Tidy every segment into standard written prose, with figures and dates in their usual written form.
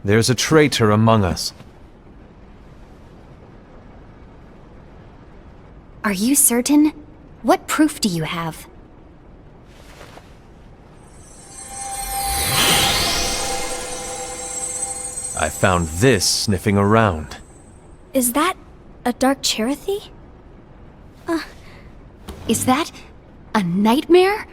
There's a traitor among us. Are you certain? What proof do you have? I found this sniffing around. Is that a dark Cherothy? Is that a nightmare?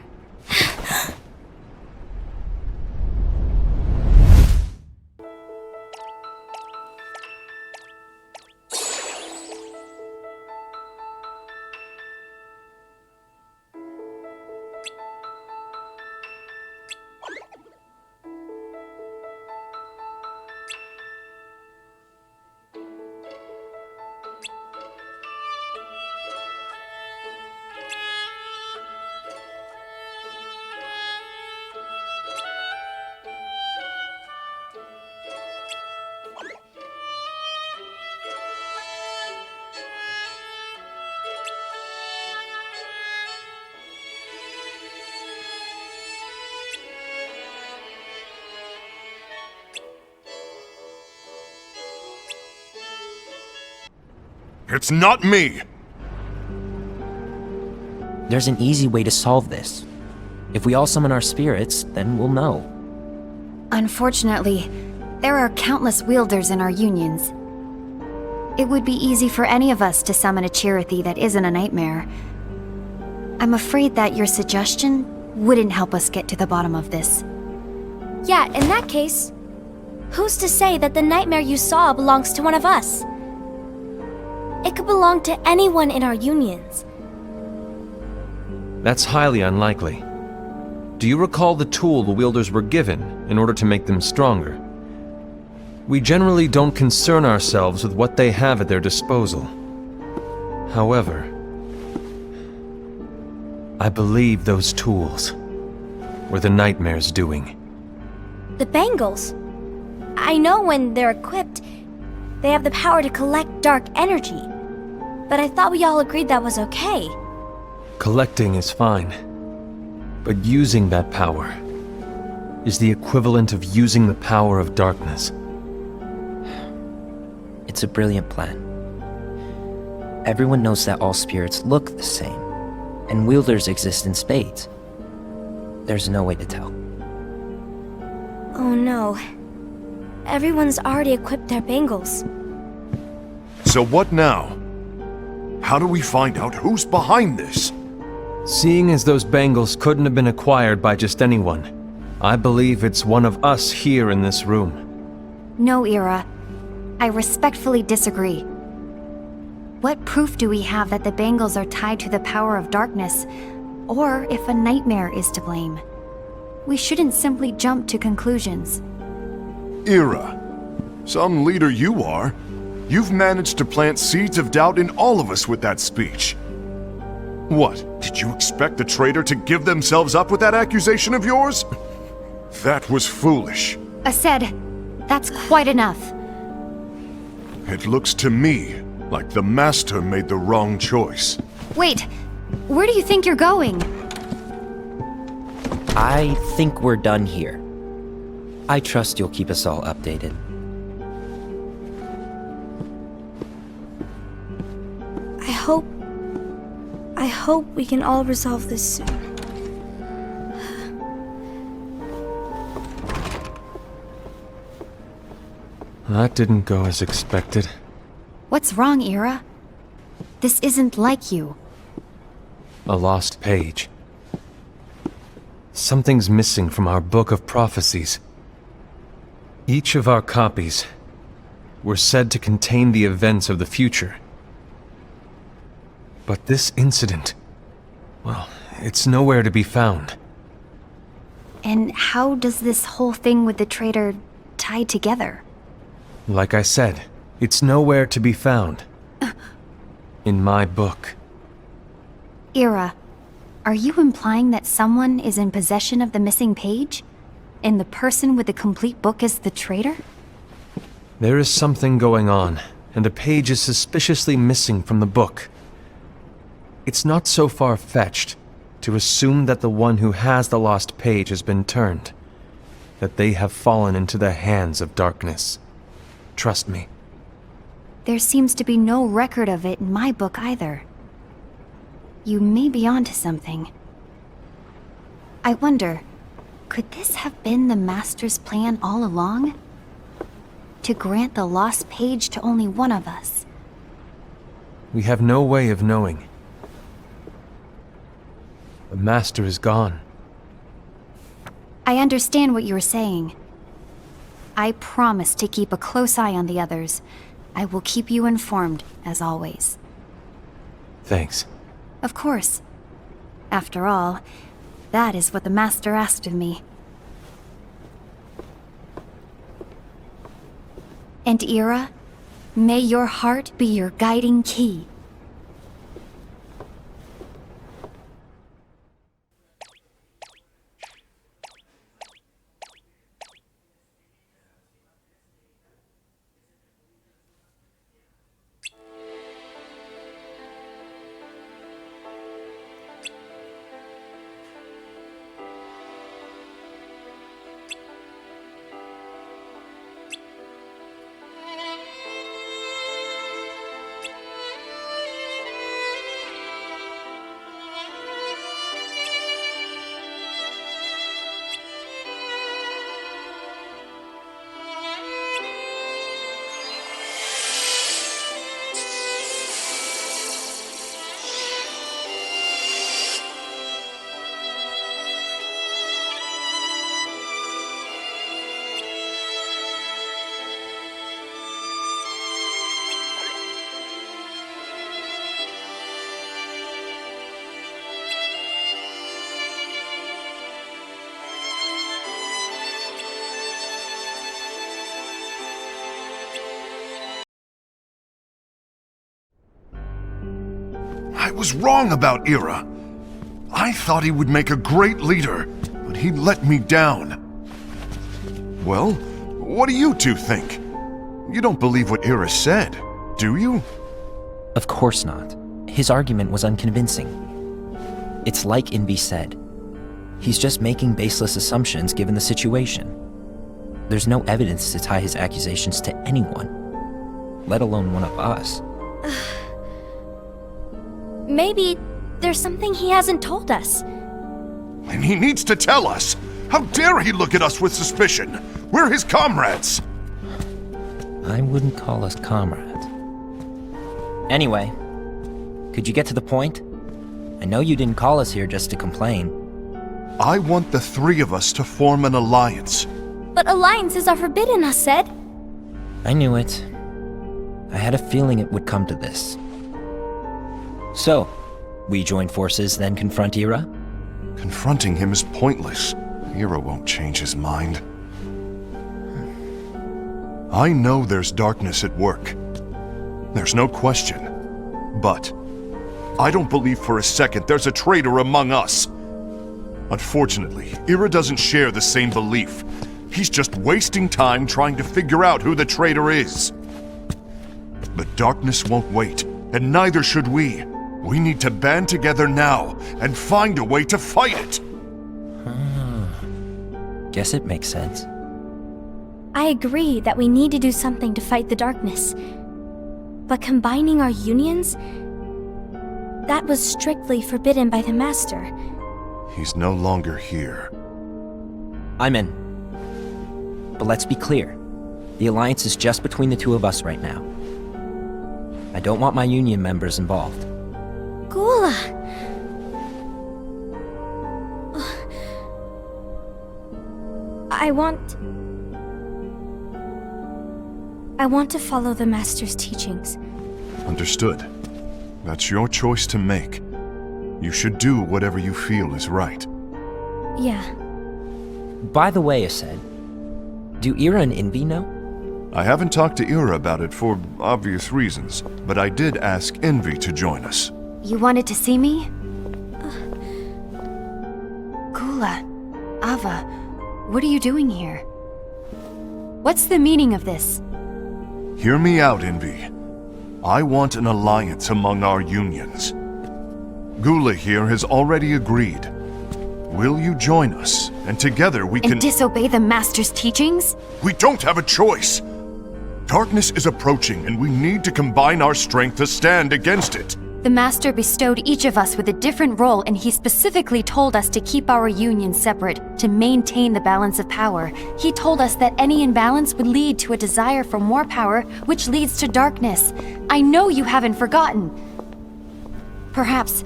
It's not me! There's an easy way to solve this. If we all summon our spirits, then we'll know. Unfortunately, there are countless wielders in our unions. It would be easy for any of us to summon a Cherothy that isn't a nightmare. I'm afraid that your suggestion wouldn't help us get to the bottom of this. Yeah, in that case, who's to say that the nightmare you saw belongs to one of us? It could belong to anyone in our unions. That's highly unlikely. Do you recall the tool the wielders were given in order to make them stronger? We generally don't concern ourselves with what they have at their disposal. However, I believe those tools were the nightmare's doing. The bangles. I know when they're equipped, they have the power to collect dark energy. But I thought we all agreed that was okay. Collecting is fine, but using that power is the equivalent of using the power of darkness. It's a brilliant plan. Everyone knows that all spirits look the same, and wielders exist in spades. There's no way to tell. Oh no. Everyone's already equipped their bangles. So what now? How do we find out who's behind this? Seeing as those bangles couldn't have been acquired by just anyone, I believe it's one of us here in this room. No, Ira. I respectfully disagree. What proof do we have that the bangles are tied to the power of darkness, or if a nightmare is to blame? We shouldn't simply jump to conclusions. Ira, some leader you are. You've managed to plant seeds of doubt in all of us with that speech. What, did you expect the traitor to give themselves up with that accusation of yours? That was foolish. Ased, that's quite enough. It looks to me like the Master made the wrong choice. Wait, where do you think you're going? I think we're done here. I trust you'll keep us all updated. I hope we can all resolve this soon. That didn't go as expected. What's wrong, Ira? This isn't like you. A lost page. Something's missing from our book of prophecies. Each of our copies were said to contain the events of the future. But this incident, well, it's nowhere to be found. And how does this whole thing with the traitor tie together? Like I said, it's nowhere to be found. In my book. Ira, are you implying that someone is in possession of the missing page? And the person with the complete book is the traitor? There is something going on, and a page is suspiciously missing from the book. It's not so far-fetched to assume that the one who has the lost page has been turned. that they have fallen into the hands of darkness. Trust me. There seems to be no record of it in my book either. You may be onto something. I wonder, could this have been the Master's plan all along? To grant the lost page to only one of us? We have no way of knowing. The Master is gone. I understand what you are saying. I promise to keep a close eye on the others. I will keep you informed, as always. Thanks. Of course. After all, that is what the Master asked of me. And Ira, may your heart be your guiding key. I was wrong about Ira. I thought he would make a great leader, but he let me down. Well, what do you two think? You don't believe what Ira said, do you? Of course not. His argument was unconvincing. It's like Envy said. He's just making baseless assumptions given the situation. There's no evidence to tie his accusations to anyone, let alone one of us. Maybe there's something he hasn't told us. And he needs to tell us. How dare he look at us with suspicion? We're his comrades. I wouldn't call us comrades. Anyway, could you get to the point? I know you didn't call us here just to complain. I want the three of us to form an alliance. But alliances are forbidden, us said. I knew it. I had a feeling it would come to this. So, we join forces, then confront Ira? Confronting him is pointless. Ira won't change his mind. I know there's darkness at work. There's no question. But I don't believe for a second there's a traitor among us. Unfortunately, Ira doesn't share the same belief. He's just wasting time trying to figure out who the traitor is. The darkness won't wait, and neither should we. We need to band together now and find a way to fight it. Guess it makes sense. I agree that we need to do something to fight the darkness. But combining our unions? That was strictly forbidden by the Master. He's no longer here. I'm in. But let's be clear. The alliance is just between the two of us right now. I don't want my union members involved. Gula! I want to follow the Master's teachings. Understood. That's your choice to make. You should do whatever you feel is right. Yeah. By the way, Ased, do Ira and Envy know? I haven't talked to Ira about it for obvious reasons, but I did ask Envy to join us. You wanted to see me? Gula, Ava, what are you doing here? What's the meaning of this? Hear me out, Envy. I want an alliance among our unions. Gula here has already agreed. Will you join us and together we And can... disobey the Master's teachings? We don't have a choice! Darkness is approaching, and we need to combine our strength to stand against it. The Master bestowed each of us with a different role, and he specifically told us to keep our union separate, to maintain the balance of power. He told us that any imbalance would lead to a desire for more power, which leads to darkness. I know you haven't forgotten. Perhaps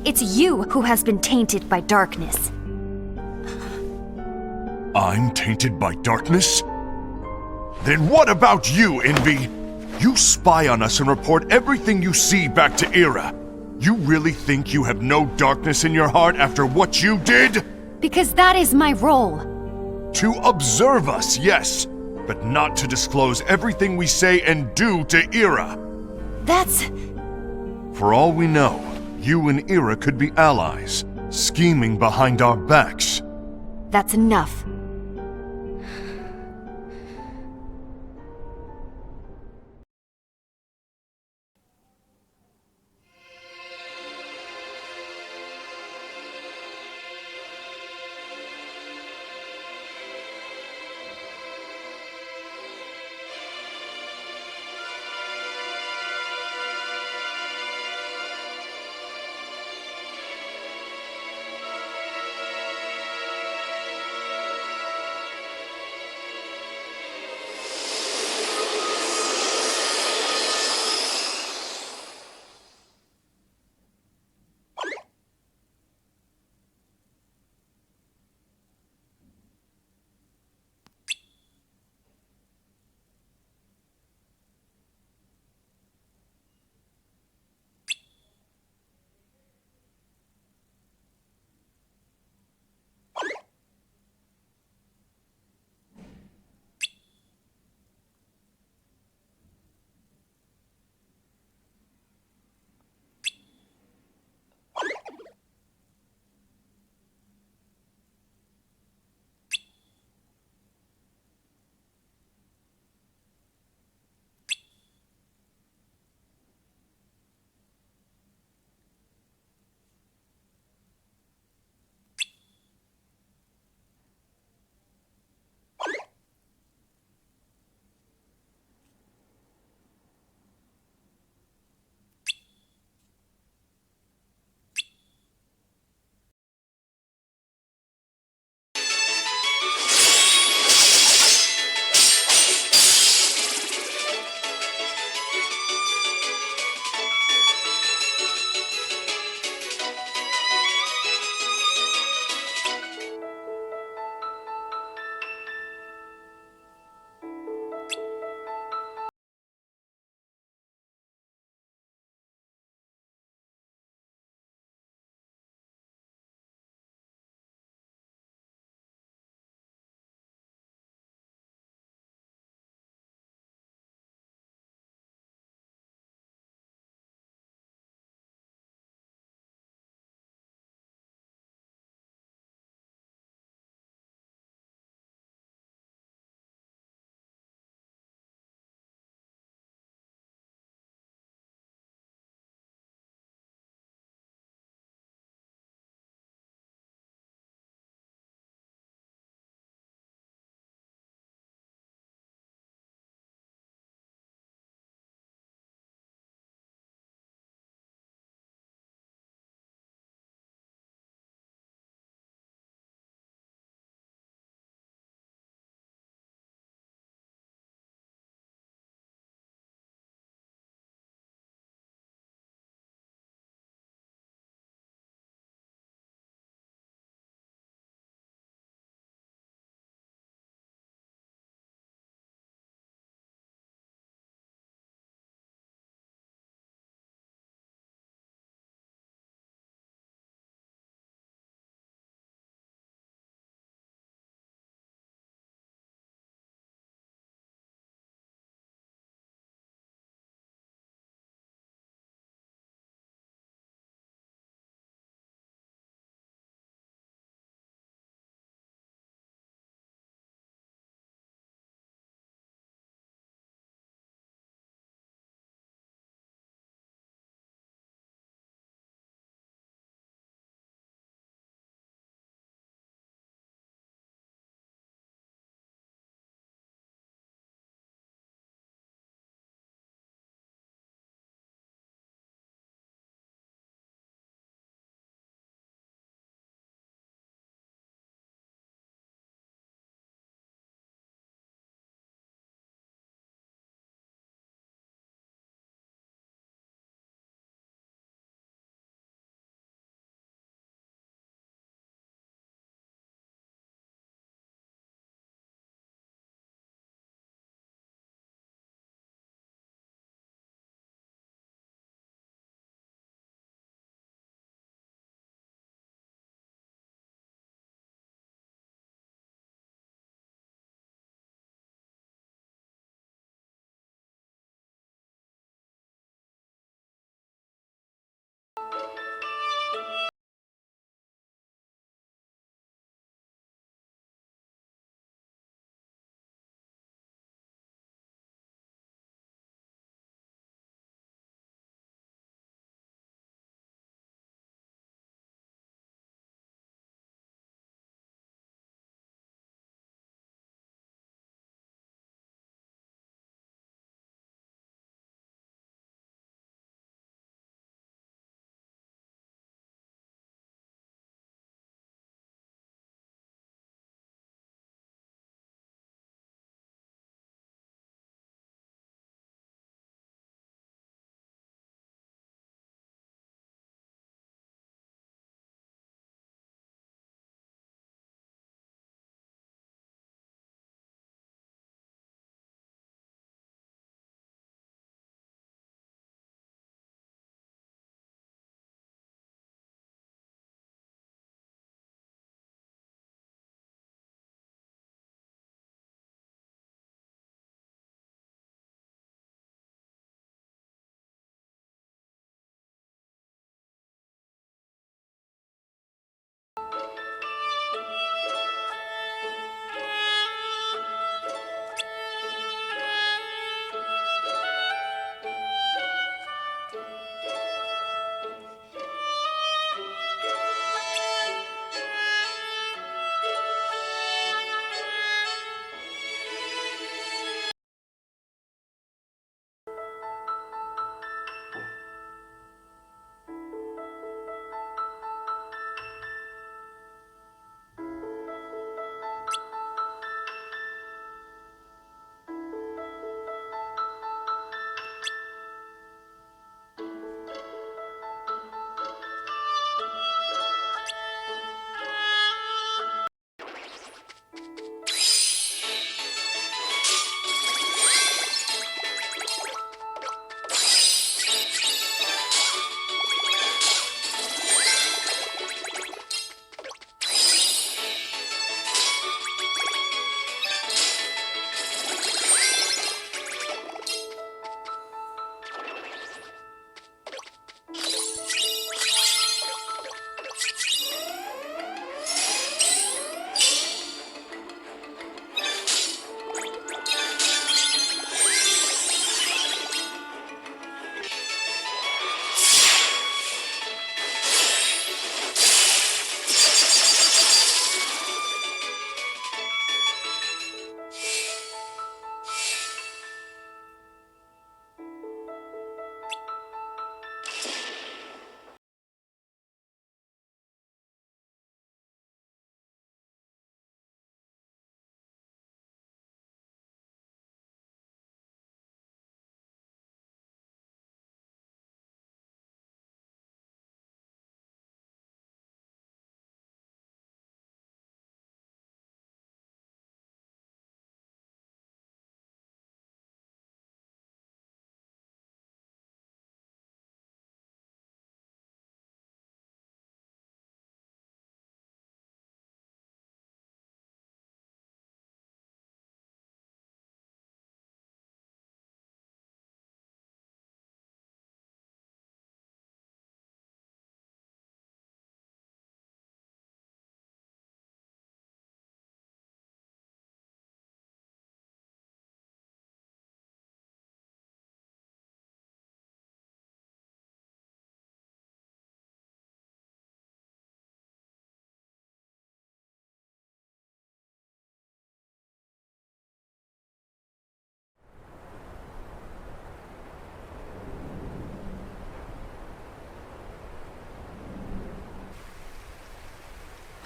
it's you who has been tainted by darkness. I'm tainted by darkness? Then what about you, Envy? You spy on us and report everything you see back to Era. You really think you have no darkness in your heart after what you did? Because that is my role. To observe us, yes, but not to disclose everything we say and do to Era. That's... For all we know, you and Era could be allies, scheming behind our backs. that's enough.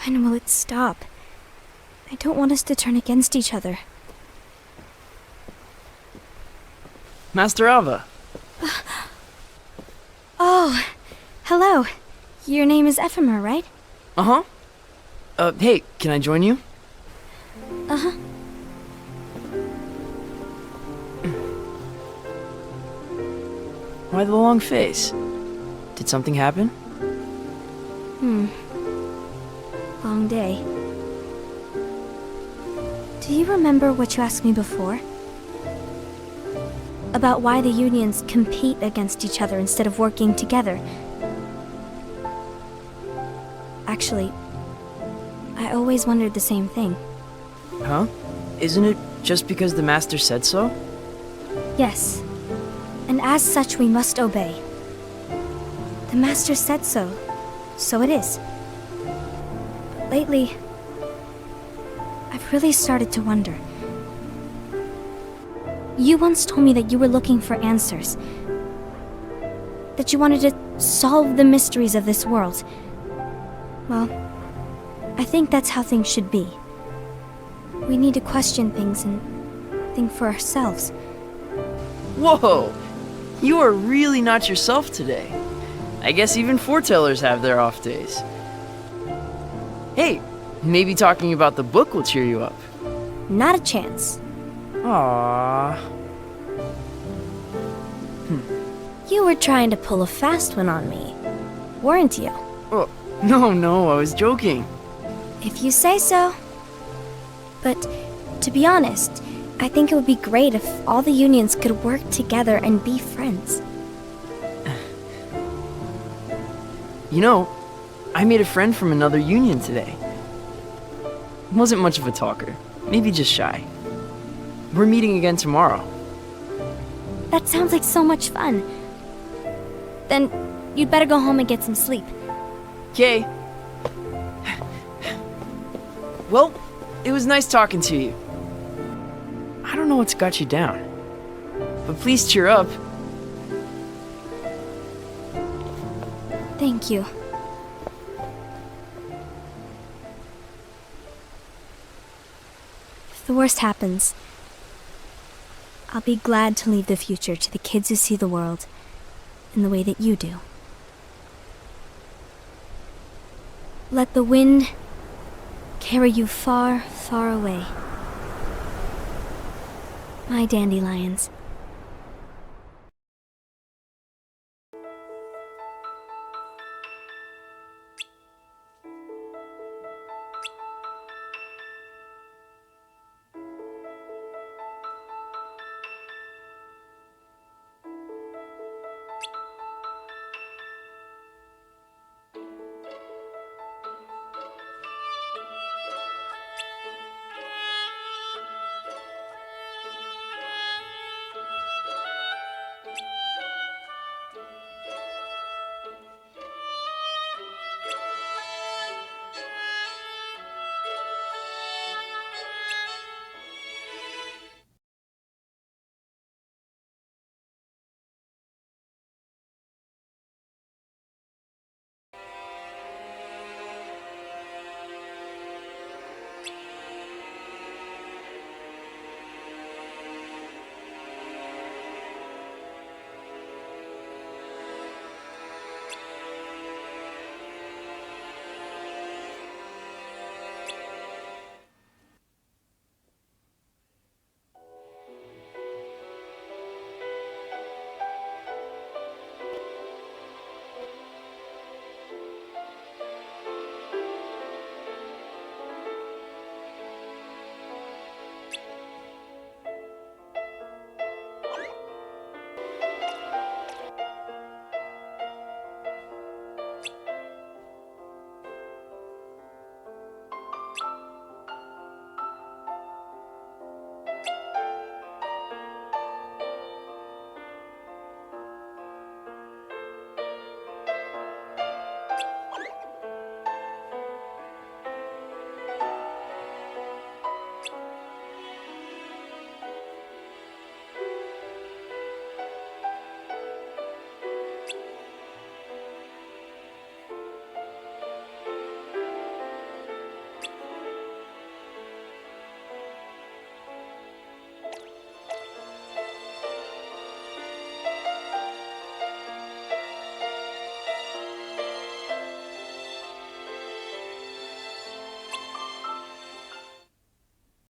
When will it stop? I don't want us to turn against each other. Master Alva. Oh, hello. Your name is Ephemer, right? Uh-huh. Hey, can I join you? Uh-huh. Why the long face? Did something happen? Long day. Do you remember what you asked me before? About why the unions compete against each other instead of working together. Actually, I always wondered the same thing. Huh? Isn't it just because the Master said so? Yes. And as such, we must obey. The Master said so, so it is. But lately, I've really started to wonder. You once told me that you were looking for answers. That you wanted to solve the mysteries of this world. Well, I think that's how things should be. We need to question things and think for ourselves. Whoa! You are really not yourself today. I guess even foretellers have their off days. Hey, maybe talking about the book will cheer you up. Not a chance. Aww. You were trying to pull a fast one on me, weren't you? Oh, no, I was joking. If you say so. But, to be honest, I think it would be great if all the unions could work together and be friends. You know, I made a friend from another union today. Wasn't much of a talker, maybe just shy. We're meeting again tomorrow. That sounds like so much fun. Then, you'd better go home and get some sleep. Okay. Well, it was nice talking to you. I don't know what's got you down, but please cheer up. Thank you. If the worst happens, I'll be glad to leave the future to the kids who see the world in the way that you do. Let the wind carry you far, far away. My dandelions.